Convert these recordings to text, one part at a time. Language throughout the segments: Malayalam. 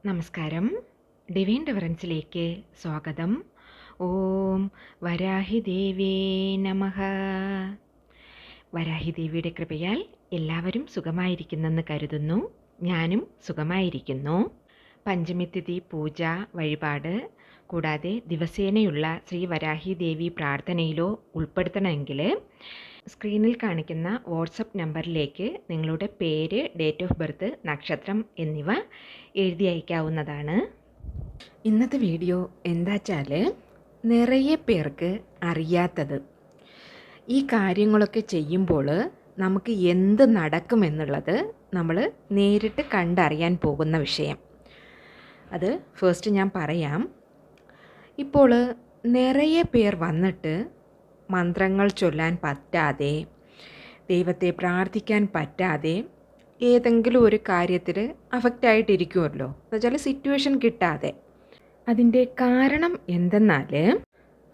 നമസ്കാരം. ഡിവൈൻ ഡിഫറൻസിലേക്ക് സ്വാഗതം. ഓം വരാഹി ദേവേ നമഃ. വരാഹി ദേവിയുടെ കൃപയാൽ എല്ലാവരും സുഖമായിരിക്കുന്നെന്ന് കരുതുന്നു. ഞാനും സുഖമായിരിക്കുന്നു. പഞ്ചമിതിഥി പൂജ വഴിപാട് കൂടാതെ ദിവസേനയുള്ള ശ്രീ വരാഹി ദേവി പ്രാർത്ഥനയിലോ ഉൾപ്പെടുത്തണമെങ്കിൽ സ്ക്രീനിൽ കാണിക്കുന്ന വാട്സപ്പ് നമ്പറിലേക്ക് നിങ്ങളുടെ പേര്, ഡേറ്റ് ഓഫ് ബർത്ത്, നക്ഷത്രം എന്നിവ എഴുതി അയക്കാവുന്നതാണ്. ഇന്നത്തെ വീഡിയോ എന്താ വെച്ചാൽ, നിറയെ പേർക്ക് അറിയാത്തത്, ഈ കാര്യങ്ങളൊക്കെ ചെയ്യുമ്പോൾ നമുക്ക് എന്ത് നടക്കുമെന്നുള്ളത് നമ്മൾ നേരിട്ട് കണ്ടറിയാൻ പോകുന്ന വിഷയം. അത് ഫസ്റ്റ് ഞാൻ പറയാം. ഇപ്പോൾ നിറയെ പേർ വന്നിട്ട് മന്ത്രങ്ങൾ ചൊല്ലാൻ പറ്റാതെ, ദൈവത്തെ പ്രാർത്ഥിക്കാൻ പറ്റാതെ ഏതെങ്കിലും ഒരു കാര്യത്തിൽ അഫക്റ്റായിട്ടിരിക്കുമല്ലോ, എന്നുവെച്ചാൽ സിറ്റുവേഷൻ കിട്ടാതെ. അതിൻ്റെ കാരണം എന്തെന്നാൽ,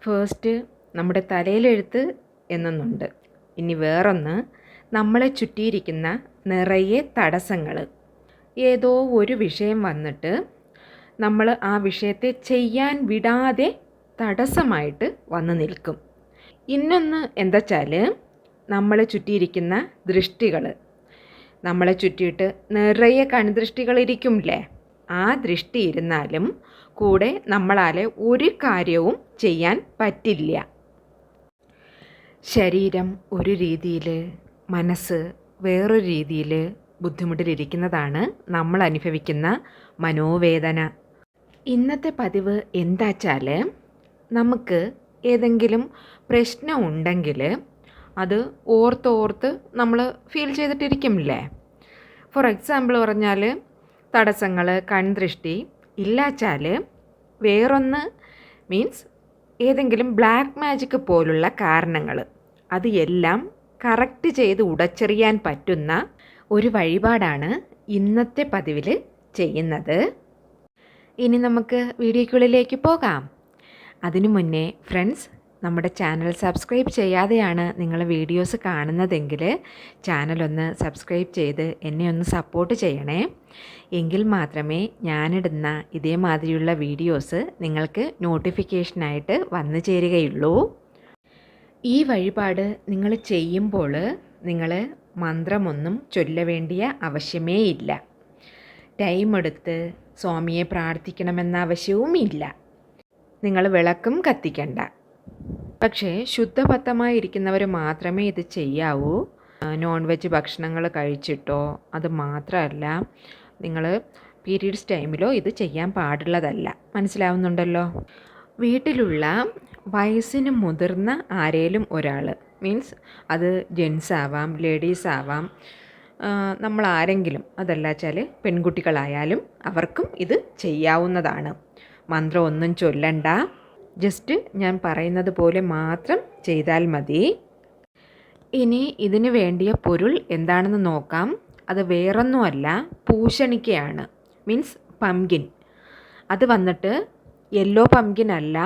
ഫസ്റ്റ് നമ്മുടെ തലയിലെഴുത്ത് എന്നൊന്നുണ്ട്. ഇനി വേറൊന്ന്, നമ്മളെ ചുറ്റിയിരിക്കുന്ന നിറയെ തടസ്സങ്ങൾ. ഏതോ ഒരു വിഷയം വന്നിട്ട് നമ്മൾ ആ വിഷയത്തെ ചെയ്യാൻ വിടാതെ തടസ്സമായിട്ട് വന്ന് നിൽക്കും. ഇന്നൊന്ന് എന്താ വെച്ചാൽ, നമ്മളെ ചുറ്റിയിരിക്കുന്ന ദൃഷ്ടികൾ. നമ്മളെ ചുറ്റിയിട്ട് നിറയെ കൺദൃഷ്ടികൾ ഇരിക്കുമല്ലേ, ആ ദൃഷ്ടി ഇരുന്നാലും കൂടെ നമ്മളാൽ ഒരു കാര്യവും ചെയ്യാൻ പറ്റില്ല. ശരീരം ഒരു രീതിയിൽ, മനസ്സ് വേറൊരു രീതിയിൽ ബുദ്ധിമുട്ടിലിരിക്കുന്നതാണ് നമ്മൾ അനുഭവിക്കുന്ന മനോവേദന. ഇന്നത്തെ പതിവ് എന്താ വെച്ചാൽ, നമുക്ക് ഏതെങ്കിലും പ്രശ്നം ഉണ്ടെങ്കിൽ അത് ഓർത്ത് നമ്മൾ ഫീൽ ചെയ്തിട്ടിരിക്കുമല്ലേ. ഫോർ എക്സാമ്പിൾ പറഞ്ഞാൽ, തടസ്സങ്ങൾ, കൺദൃഷ്ടി ഇല്ലാച്ചാൽ വേറൊന്ന് മീൻസ് ഏതെങ്കിലും ബ്ലാക്ക് മാജിക് പോലുള്ള കാരണങ്ങൾ, അത് എല്ലാം കറക്റ്റ് ചെയ്ത് ഉടച്ചെറിയാൻ പറ്റുന്ന ഒരു വഴിപാടാണ് ഇന്നത്തെ പതിവിൽ ചെയ്യുന്നത്. ഇനി നമുക്ക് വീഡിയോയ്ക്കുള്ളിലേക്ക് പോകാം. അതിനു മുന്നേ ഫ്രണ്ട്സ്, നമ്മുടെ ചാനൽ സബ്സ്ക്രൈബ് ചെയ്യാതെയാണ് നിങ്ങൾ വീഡിയോസ് കാണുന്നതെങ്കിൽ ചാനലൊന്ന് സബ്സ്ക്രൈബ് ചെയ്ത് എന്നെ ഒന്ന് സപ്പോർട്ട് ചെയ്യണേ. എങ്കിൽ മാത്രമേ ഞാനിടുന്ന ഇതേമാതിരിയുള്ള വീഡിയോസ് നിങ്ങൾക്ക് നോട്ടിഫിക്കേഷനായിട്ട് വന്നു ചേരുകയുള്ളൂ. ഈ വഴിപാട് നിങ്ങൾ ചെയ്യുമ്പോൾ നിങ്ങൾ മന്ത്രമൊന്നും ചൊല്ല വേണ്ടിയ ആവശ്യമേ ഇല്ല. ടൈം എടുത്ത് സ്വാമിയെ പ്രാർത്ഥിക്കണമെന്ന ആവശ്യവുമില്ല. നിങ്ങൾ വിളക്കും കത്തിക്കണ്ട. പക്ഷേ ശുദ്ധബദ്ധമായിരിക്കുന്നവർ മാത്രമേ ഇത് ചെയ്യാവൂ. നോൺ വെജ് ഭക്ഷണങ്ങൾ കഴിച്ചിട്ടോ, അത് മാത്രമല്ല നിങ്ങൾ പീരീഡ്സ് ടൈമിലോ ഇത് ചെയ്യാൻ പാടുള്ളതല്ല. മനസ്സിലാവുന്നുണ്ടല്ലോ. വീട്ടിലുള്ള വയസ്സിന് മുതിർന്ന ആരേലും ഒരാൾ, മീൻസ് അത് ജെൻസ് ആവാം, ലേഡീസ് ആവാം, നമ്മൾ ആരെങ്കിലും, അതല്ല വെച്ചാൽ പെൺകുട്ടികളായാലും അവർക്കും ഇത് ചെയ്യാവുന്നതാണ്. മന്ത്രം ഒന്നും ചൊല്ലണ്ട, ജസ്റ്റ് ഞാൻ പറയുന്നത് പോലെ മാത്രം ചെയ്താൽ മതി. ഇനി ഇതിന് വേണ്ടിയ പൊരുൾ എന്താണെന്ന് നോക്കാം. അത് വേറൊന്നുമല്ല, പൂശണിക്കയാണ്. Means pumpkin. അത് വന്നിട്ട് യെല്ലോ പംകിൻ അല്ല,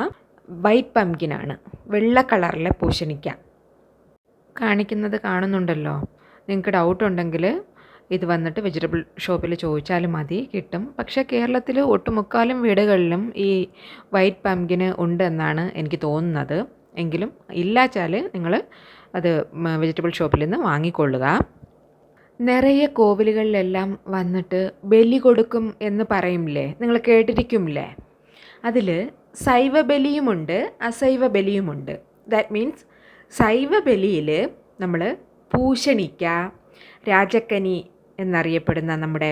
വൈറ്റ് പംകിനാണ്. വെള്ള കളറിലെ പൂശണിക്ക കാണിക്കുന്നത് കാണുന്നുണ്ടല്ലോ. നിങ്ങൾക്ക് ഡൗട്ട് ഉണ്ടെങ്കിൽ ഇത് വന്നിട്ട് വെജിറ്റബിൾ ഷോപ്പിൽ ചോദിച്ചാലും മതി, കിട്ടും. പക്ഷേ കേരളത്തിൽ ഒട്ടുമുക്കാലും വീടുകളിലും ഈ വൈറ്റ് പംകിന് ഉണ്ട് എന്നാണ് എനിക്ക് തോന്നുന്നത്. എങ്കിലും ഇല്ലാച്ചാൽ നിങ്ങൾ അത് വെജിറ്റബിൾ ഷോപ്പിൽ നിന്ന് വാങ്ങിക്കൊള്ളുക. നിറയെ കോവിലുകളിലെല്ലാം വന്നിട്ട് ബലി കൊടുക്കും എന്ന് പറയുമില്ലേ, നിങ്ങൾ കേട്ടിരിക്കുമില്ലേ. അതിൽ ശൈവ ബലിയുമുണ്ട്, അശൈവ ബലിയുമുണ്ട്. ദാറ്റ് മീൻസ് ശൈവ ബലിയിൽ നമ്മൾ പൂശണിക്ക, രാജക്കനി എന്നറിയപ്പെടുന്ന നമ്മുടെ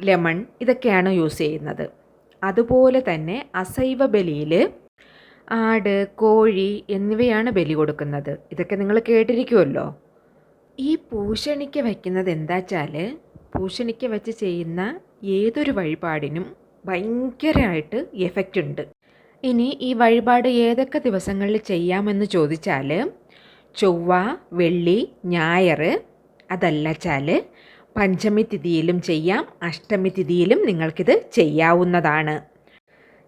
ലെമൺ, ഇതൊക്കെയാണ് യൂസ് ചെയ്യുന്നത്. അതുപോലെ തന്നെ അശൈവ ബലിയിൽ ആട്, കോഴി എന്നിവയാണ് ബലി കൊടുക്കുന്നത്. ഇതൊക്കെ നിങ്ങൾ കേട്ടിരിക്കുമല്ലോ. ഈ പൂശണിക്ക വയ്ക്കുന്നത് എന്താ വെച്ചാൽ, പൂശണിക്ക വെച്ച് ചെയ്യുന്ന ഏതൊരു വഴിപാടിനും ഭയങ്കരമായിട്ട് എഫക്റ്റ് ഉണ്ട്. ഇനി ഈ വഴിപാട് ഏതൊക്കെ ദിവസങ്ങളിൽ ചെയ്യാമെന്ന് ചോദിച്ചാൽ, ചൊവ്വ, വെള്ളി, ഞായർ, അതല്ല വെച്ചാൽ പഞ്ചമി തിഥിയിലും ചെയ്യാം, അഷ്ടമി തിഥിയിലും നിങ്ങൾക്കിത് ചെയ്യാവുന്നതാണ്.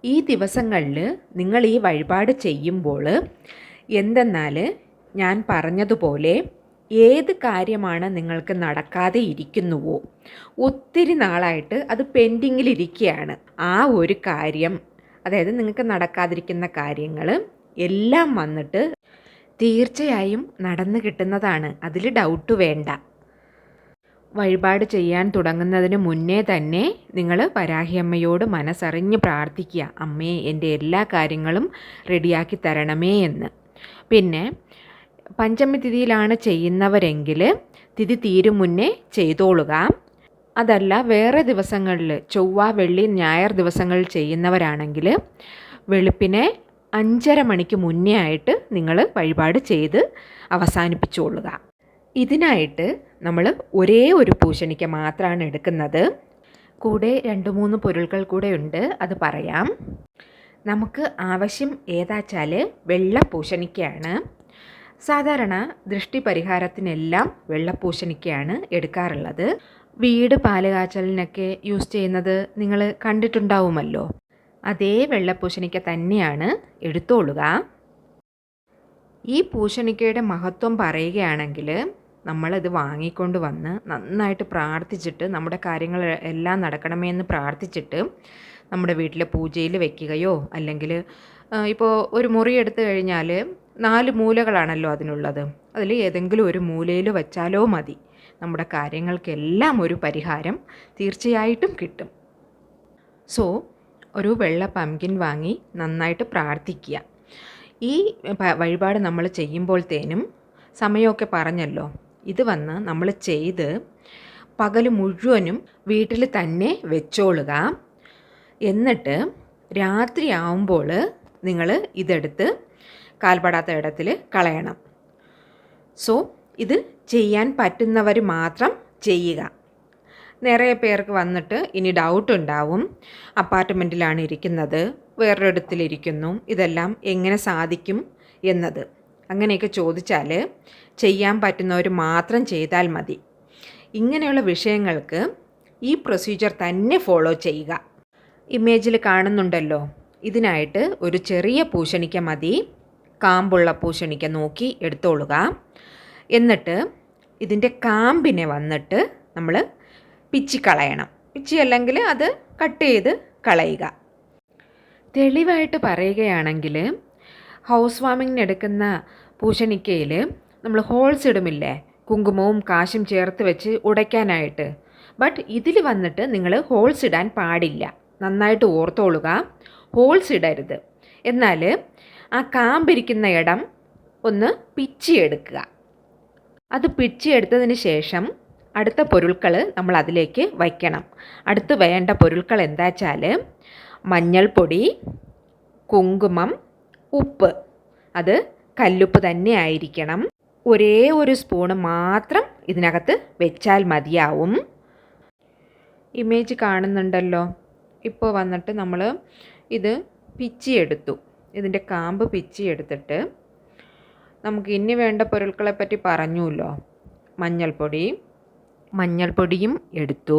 ഈ ദിവസങ്ങളിൽ നിങ്ങൾ ഈ വഴിപാട് ചെയ്യുമ്പോൾ എന്തെന്നാൽ, ഞാൻ പറഞ്ഞതുപോലെ ഏത് കാര്യമാണ് നിങ്ങൾക്ക് നടക്കാതെ ഇരിക്കുന്നുവോ, ഒത്തിരി നാളായിട്ട് അത് പെൻഡിങ്ങിലിരിക്കുകയാണ്, ആ ഒരു കാര്യം, അതായത് നിങ്ങൾക്ക് നടക്കാതിരിക്കുന്ന കാര്യങ്ങൾ എല്ലാം വന്നിട്ട് തീർച്ചയായും നടന്നു കിട്ടുന്നതാണ്. അതിൽ ഡൗട്ട് വേണ്ട. വഴിപാട് ചെയ്യാൻ തുടങ്ങുന്നതിന് മുന്നേ തന്നെ നിങ്ങൾ വരാഹിയമ്മയോട് മനസ്സറിഞ്ഞ് പ്രാർത്ഥിക്കുക, അമ്മേ എൻ്റെ എല്ലാ കാര്യങ്ങളും റെഡിയാക്കി തരണമേ എന്ന്. പിന്നെ പഞ്ചമി തിഥിയിലാണ് ചെയ്യുന്നവരെങ്കിൽ തിഥി തീരും മുന്നേ ചെയ്തോളുക. അതല്ല വേറെ ദിവസങ്ങളിൽ, ചൊവ്വ, വെള്ളി, ഞായർ ദിവസങ്ങളിൽ ചെയ്യുന്നവരാണെങ്കിൽ വെളുപ്പിനെ 5:30 മണിക്ക് മുന്നേ ആയിട്ട് നിങ്ങൾ വഴിപാട് ചെയ്ത് അവസാനിപ്പിച്ചുകൊള്ളുക. ഇതിനായിട്ട് നമ്മൾ ഒരേ ഒരു പൂശണിക്ക മാത്രമാണ് എടുക്കുന്നത്. കൂടെ 2-3 പൊരുൾകൾ കൂടെ ഉണ്ട്, അത് പറയാം. നമുക്ക് ആവശ്യം ഏതാച്ചാൽ വെള്ള പൂശണിക്കയാണ്. സാധാരണ ദൃഷ്ടി പരിഹാരത്തിനെല്ലാം വെള്ളപ്പൂശണിക്കയാണ് എടുക്കാറുള്ളത്. വീട് പാലുകാച്ചലിനൊക്കെ യൂസ് ചെയ്യുന്നത് നിങ്ങൾ കണ്ടിട്ടുണ്ടാവുമല്ലോ. അതേ വെള്ളപ്പൂശണിക്ക തന്നെയാണ് എടുത്തോളുക. ഈ പൂശണിക്കയുടെ മഹത്വം പറയുകയാണെങ്കിൽ നമ്മളിത് വാങ്ങിക്കൊണ്ട് വന്ന് നന്നായിട്ട് പ്രാർത്ഥിച്ചിട്ട്, നമ്മുടെ കാര്യങ്ങൾ എല്ലാം നടക്കണമേ എന്ന് പ്രാർത്ഥിച്ചിട്ട് നമ്മുടെ വീട്ടിലെ പൂജയിൽ വെക്കുകയോ, അല്ലെങ്കിൽ ഇപ്പോൾ ഒരു മുറി എടുത്തു കഴിഞ്ഞാൽ 4 മൂലകളാണല്ലോ അതിനുള്ളത്, അതിൽ ഏതെങ്കിലും ഒരു മൂലയിൽ വെച്ചാലോ മതി. നമ്മുടെ കാര്യങ്ങൾക്കെല്ലാം ഒരു പരിഹാരം തീർച്ചയായിട്ടും കിട്ടും. സോ ഒരു വെള്ള പംകിൻ വാങ്ങി നന്നായിട്ട് പ്രാർത്ഥിക്കുക. ഈ വഴിപാട് നമ്മൾ ചെയ്യുമ്പോഴത്തേനും സമയമൊക്കെ പറഞ്ഞല്ലോ, ഇത് വന്ന് നമ്മൾ ചെയ്ത് പകൽ മുഴുവനും വീട്ടിൽ തന്നെ വെച്ചോളുക. എന്നിട്ട് രാത്രി ആവുമ്പോൾ നിങ്ങൾ ഇതെടുത്ത് കാൽപ്പെടാത്ത ഇടത്തിൽ കളയണം. സോ ഇത് ചെയ്യാൻ പറ്റുന്നവർ മാത്രം ചെയ്യുക. നിറയെ പേർക്ക് വന്നിട്ട് ഇനി ഡൗട്ട് ഉണ്ടാവും, അപ്പാർട്ട്മെൻറ്റിലാണ് ഇരിക്കുന്നത്, വേറൊരിടത്തിലിരിക്കുന്നു, ഇതെല്ലാം എങ്ങനെ സാധിക്കും എന്നത്. അങ്ങനെയൊക്കെ ചോദിച്ചാൽ ചെയ്യാൻ പറ്റുന്നവർ മാത്രം ചെയ്താൽ മതി. ഇങ്ങനെയുള്ള വിഷയങ്ങൾക്ക് ഈ പ്രൊസീജിയർ തന്നെ ഫോളോ ചെയ്യുക. ഇമേജിൽ കാണുന്നുണ്ടല്ലോ, ഇതിനായിട്ട് ഒരു ചെറിയ പൂശണിക്ക മതി. കാമ്പുള്ള പൂശണിക്ക നോക്കി എടുത്തോളുക. എന്നിട്ട് ഇതിൻ്റെ കാമ്പിനെ വന്നിട്ട് നമ്മൾ പിച്ചിക്കളയണം. പിച്ചി അല്ലെങ്കിൽ അത് കട്ട് ചെയ്ത് കളയുക. തെളിവായിട്ട് പറയുകയാണെങ്കിൽ ഹൗസ് വാമിങ്ങിന് എടുക്കുന്ന പൂശണിക്കയിൽ നമ്മൾ ഹോൾസ് ഇടുമില്ലേ, കുങ്കുമവും കാശും ചേർത്ത് വെച്ച് ഉടയ്ക്കാനായിട്ട്. ബട്ട് ഇതിൽ വന്നിട്ട് നിങ്ങൾ ഹോൾസ് ഇടാൻ പാടില്ല. നന്നായിട്ട് ഓർത്തോളുക, ഹോൾസ് ഇടരുത്. എന്നാൽ ആ കാമ്പിരിക്കുന്ന ഇടം ഒന്ന് പിച്ചിയെടുക്കുക. അത് പിച്ചിയെടുത്തതിന് ശേഷം അടുത്ത പൊരുൾകൾ നമ്മൾ അതിലേക്ക് വയ്ക്കണം. അടുത്ത് വേണ്ട പൊരുൾകൾ എന്താ വെച്ചാൽ മഞ്ഞൾപ്പൊടി, കുങ്കുമം, ഉപ്പ്. അത് കല്ലുപ്പ് തന്നെ ആയിരിക്കണം. ഒരേ ഒരു സ്പൂണ് മാത്രം ഇതിനകത്ത് വെച്ചാൽ മതിയാവും. ഇമേജ് കാണുന്നുണ്ടല്ലോ. ഇപ്പോൾ വന്നിട്ട് നമ്മൾ ഇത് പിച്ചിയെടുത്തു. ഇതിൻ്റെ കാമ്പ് പിച്ചിയെടുത്തിട്ട് നമുക്ക് ഇനി വേണ്ട പൊരുൾകളെ പറ്റി പറഞ്ഞുല്ലോ. മഞ്ഞൾപ്പൊടിയും എടുത്തു.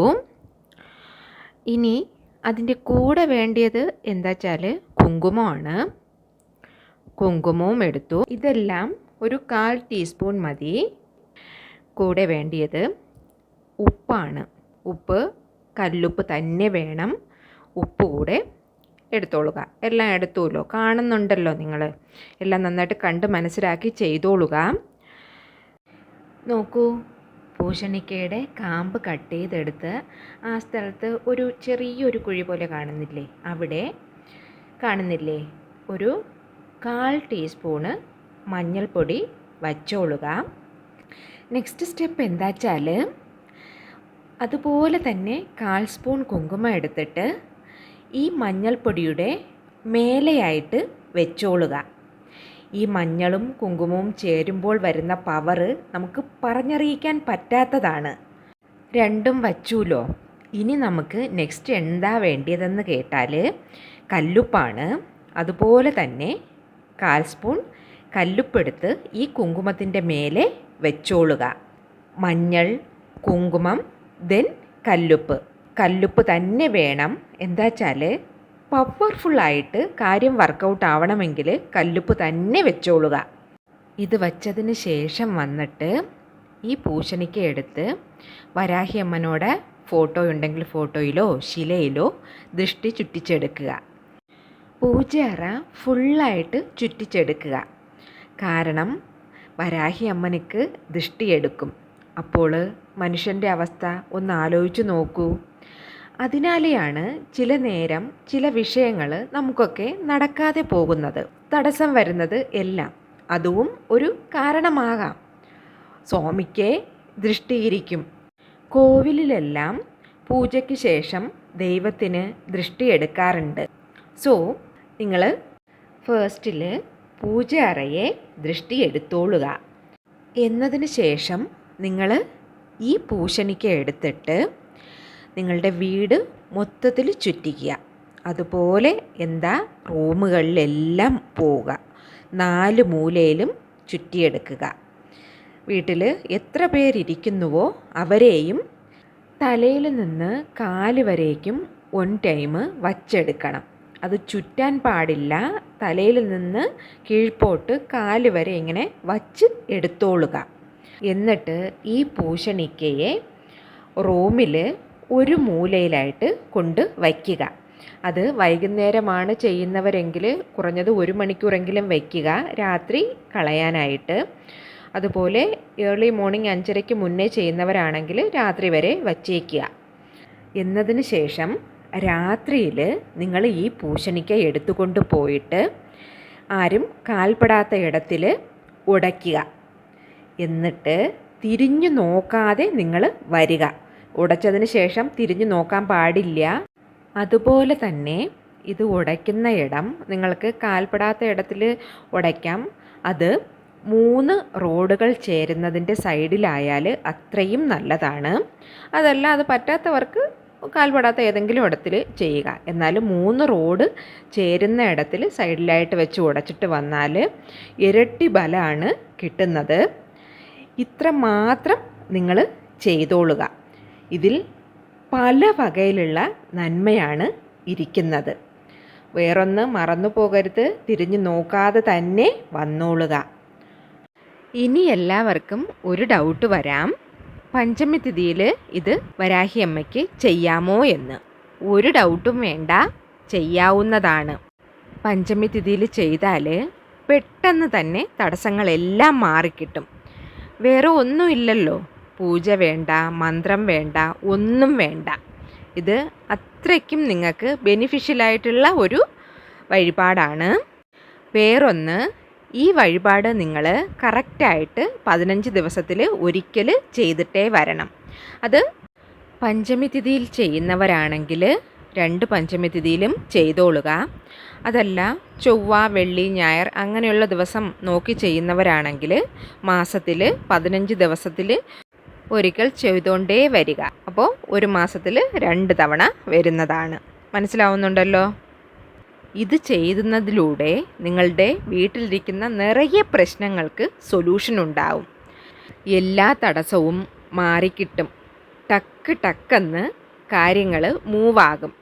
ഇനി അതിൻ്റെ കൂടെ വേണ്ടിയത് എന്താ വെച്ചാൽ കുങ്കുമമാണ്. കുങ്കുമവും എടുത്തു. ഇതെല്ലാം ഒരു 1/4 ടീസ്പൂൺ മതി. കൂടെ വേണ്ടിയത് ഉപ്പാണ്. ഉപ്പ് കല്ലുപ്പ് തന്നെ വേണം. ഉപ്പ് കൂടെ എടുത്തോളുക. എല്ലാം എടുത്തുല്ലോ, കാണുന്നുണ്ടല്ലോ നിങ്ങൾ. എല്ലാം നന്നായിട്ട് കണ്ട് മനസ്സിലാക്കി ചെയ്തോളുക. നോക്കൂ, പൂശണിക്കയുടെ കാമ്പ് കട്ട് ചെയ്തെടുത്ത് ആ സ്ഥലത്ത് ഒരു ചെറിയൊരു കുഴി പോലെ കാണുന്നില്ലേ, അവിടെ കാണുന്നില്ലേ, ഒരു 1/4 ടീസ്പൂണ് മഞ്ഞൾപ്പൊടി വച്ചോളുക. നെക്സ്റ്റ് സ്റ്റെപ്പ് എന്താ വെച്ചാൽ അതുപോലെ തന്നെ 1/4 സ്പൂൺ കുങ്കുമം എടുത്തിട്ട് ഈ മഞ്ഞൾപ്പൊടിയുടെ മേലെയായിട്ട് വെച്ചോളുക. ഈ മഞ്ഞളും കുങ്കുമവും ചേരുമ്പോൾ വരുന്ന പവർ നമുക്ക് പറഞ്ഞറിയിക്കാൻ പറ്റാത്തതാണ്. രണ്ടും വച്ചൂലോ. ഇനി നമുക്ക് നെക്സ്റ്റ് എന്താ വേണ്ടിയതെന്ന് കേട്ടാൽ കല്ലുപ്പാണ്. അതുപോലെ തന്നെ 1/4 സ്പൂൺ കല്ലുപ്പെടുത്ത് ഈ കുങ്കുമത്തിൻ്റെ മേലെ വെച്ചോളുക. മഞ്ഞൾ, കുങ്കുമം, ദെൻ കല്ലുപ്പ് തന്നെ വേണം. എന്താ വെച്ചാൽ പവർഫുള്ളായിട്ട് കാര്യം വർക്കൗട്ട് ആവണമെങ്കിൽ കല്ലുപ്പ് തന്നെ വെച്ചോളുക. ഇത് വച്ചതിന് ശേഷം വന്നിട്ട് ഈ പൂശണിക്ക എടുത്ത് വരാഹി അമ്മനോടെ ഫോട്ടോ ഉണ്ടെങ്കിൽ ഫോട്ടോയിലോ ശിലയിലോ ദൃഷ്ടി ചുറ്റിച്ചെടുക്കുക. പൂജയറ ഫുള്ളായിട്ട് ചുറ്റിച്ചെടുക്കുക. കാരണം വരാഹി അമ്മനിക്ക് ദൃഷ്ടിയെടുക്കും. അപ്പോൾ മനുഷ്യൻ്റെ അവസ്ഥ ഒന്ന് ആലോചിച്ച് നോക്കൂ. അതിനാലെയാണ് ചില നേരം ചില വിഷയങ്ങൾ നമുക്കൊക്കെ നടക്കാതെ പോകുന്നത്, തടസ്സം വരുന്നത് എല്ലാം. അതും ഒരു കാരണമാകാം. സ്വാമിക്ക് ദൃഷ്ടിയിരിക്കും. കോവിലിലെല്ലാം പൂജയ്ക്ക് ശേഷം ദൈവത്തിന് ദൃഷ്ടിയെടുക്കാറുണ്ട്. സോ നിങ്ങൾ ഫസ്റ്റിൽ പൂജ അറയെ ദൃഷ്ടിയെടുത്തോളുക. എന്നതിന് ശേഷം നിങ്ങൾ ഈ പൂശണിക്ക എടുത്തിട്ട് നിങ്ങളുടെ വീട് മൊത്തത്തിൽ ചുറ്റിക്കുക. അതുപോലെ റൂമുകളിലെല്ലാം പോവുക. 4 മൂലയിലും ചുറ്റിയെടുക്കുക. വീട്ടിൽ എത്ര പേരിയ്ക്കുന്നുവോ അവരെയും തലയിൽ നിന്ന് കാല് വരേക്കും 1 ടൈം വച്ചെടുക്കണം. അത് ചുറ്റാൻ പാടില്ല. തലയിൽ നിന്ന് കീഴ്പോട്ട് കാല് വരെ ഇങ്ങനെ വച്ച് എടുത്തോളുക. എന്നിട്ട് ഈ പൂശണിക്കയെ റൂമിൽ ഒരു മൂലയിലായിട്ട് കൊണ്ട് വയ്ക്കുക. അത് വൈകുന്നേരമാണ് ചെയ്യുന്നവരെങ്കിൽ കുറഞ്ഞത് 1 മണിക്കൂറെങ്കിലും വയ്ക്കുക, രാത്രി കളയാനായിട്ട്. അതുപോലെ ഏർലി മോർണിംഗ് 5:30 മുന്നേ ചെയ്യുന്നവരാണെങ്കിൽ രാത്രി വരെ വച്ചേക്കുക. എന്നതിന് ശേഷം രാത്രിയിൽ നിങ്ങൾ ഈ പൂശണിക്ക എടുത്തുകൊണ്ട് പോയിട്ട് ആരും കാൽപ്പെടാത്ത ഇടത്തിൽ ഉടയ്ക്കുക. എന്നിട്ട് തിരിഞ്ഞു നോക്കാതെ നിങ്ങൾ വരിക. ഉടച്ചതിന് ശേഷം തിരിഞ്ഞു നോക്കാൻ പാടില്ല. അതുപോലെ തന്നെ ഇത് ഉടയ്ക്കുന്ന ഇടം നിങ്ങൾക്ക് കാൽപ്പെടാത്ത ഇടത്തിൽ ഉടയ്ക്കാം. അത് 3 റോഡുകൾ ചേരുന്നതിൻ്റെ സൈഡിലായാൽ അത്രയും നല്ലതാണ്. അതല്ല, അത് പറ്റാത്തവർക്ക് കാൽപ്പെടാത്ത ഏതെങ്കിലും ഇടത്തിൽ ചെയ്യുക. എന്നാലും 3 റോഡ് ചേരുന്ന ഇടത്തിൽ സൈഡിലായിട്ട് വെച്ച് ഉടച്ചിട്ട് വന്നാൽ ഇരട്ടി ബലമാണ് കിട്ടുന്നത്. ഇത്ര മാത്രം നിങ്ങൾ ചെയ്തോളുക. ഇതിൽ പല വകയിലുള്ള നന്മയാണ് ഇരിക്കുന്നത്. വേറൊന്ന് മറന്നു പോകരുത്, തിരിഞ്ഞു നോക്കാതെ തന്നെ വന്നോളുക. ഇനി എല്ലാവർക്കും ഒരു ഡൗട്ട് വരാം, പഞ്ചമി തിഥിയിൽ ഇത് വരാഹി അമ്മയ്ക്ക് ചെയ്യാമോ എന്ന്. ഒരു ഡൗട്ടും വേണ്ട, ചെയ്യാവുന്നതാണ്. പഞ്ചമി തിഥിയിൽ ചെയ്താൽ പെട്ടെന്ന് തന്നെ തടസ്സങ്ങളെല്ലാം മാറിക്കിട്ടും. വേറെ ഒന്നുമില്ലല്ലോ, പൂജ വേണ്ട, മന്ത്രം വേണ്ട, ഒന്നും വേണ്ട. ഇത് അത്രയ്ക്കും നിങ്ങൾക്ക് ബെനിഫിഷ്യലായിട്ടുള്ള ഒരു വഴിപാടാണ്. വേറൊന്ന്, ഈ വഴിപാട് നിങ്ങൾ കറക്റ്റായിട്ട് 15 ദിവസത്തിൽ ഒരിക്കൽ ചെയ്തിട്ടേ വരണം. അത് പഞ്ചമി തിഥിയിൽ ചെയ്യുന്നവരാണെങ്കിൽ 2 പഞ്ചമി തിഥിയിലും ചെയ്തോളുക. അതല്ല, ചൊവ്വ, വെള്ളി, ഞായർ അങ്ങനെയുള്ള ദിവസം നോക്കി ചെയ്യുന്നവരാണെങ്കിൽ മാസത്തിൽ 15 ദിവസത്തിൽ ഒരിക്കൽ ചെയ്തുകൊണ്ടേ വരിക. അപ്പോൾ ഒരു മാസത്തിൽ 2 തവണ വരുന്നതാണ്. മനസ്സിലാവുന്നുണ്ടല്ലോ? ഇത് ചെയ്യുന്നതിലൂടെ നിങ്ങളുടെ വീട്ടിലിരിക്കുന്ന നിറയെ പ്രശ്നങ്ങൾക്ക് സൊല്യൂഷൻ ഉണ്ടാവും. എല്ലാ തടസ്സവും മാറിക്കിട്ടും. ടക്കെന്ന് കാര്യങ്ങൾ മൂവാകും.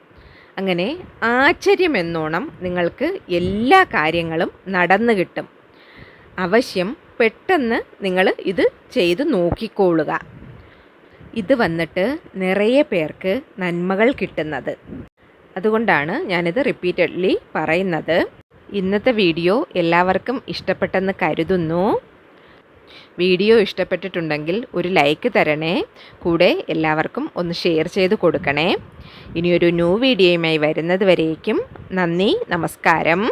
അങ്ങനെ ആശ്ചര്യമെന്നോണം നിങ്ങൾക്ക് എല്ലാ കാര്യങ്ങളും നടന്നു കിട്ടും. അവശ്യം പെട്ടെന്ന് നിങ്ങൾ ഇത് ചെയ്ത് നോക്കിക്കോളുക. ഇത് വന്നിട്ട് നിറയെ പേർക്ക് നന്മകൾ കിട്ടുന്നത്. അതുകൊണ്ടാണ് ഞാനിത് റിപ്പീറ്റഡ്ലി പറയുന്നത്. ഇന്നത്തെ വീഡിയോ എല്ലാവർക്കും ഇഷ്ടപ്പെട്ടെന്ന് കരുതുന്നു. വീഡിയോ ഇഷ്ടപ്പെട്ടിട്ടുണ്ടെങ്കിൽ ഒരു ലൈക്ക് തരണേ. കൂടെ എല്ലാവർക്കും ഒന്ന് ഷെയർ ചെയ്ത് കൊടുക്കണേ. ഇനിയൊരു ന്യൂ വീഡിയോയുമായി വരുന്നത് വരേക്കും നന്ദി, നമസ്കാരം.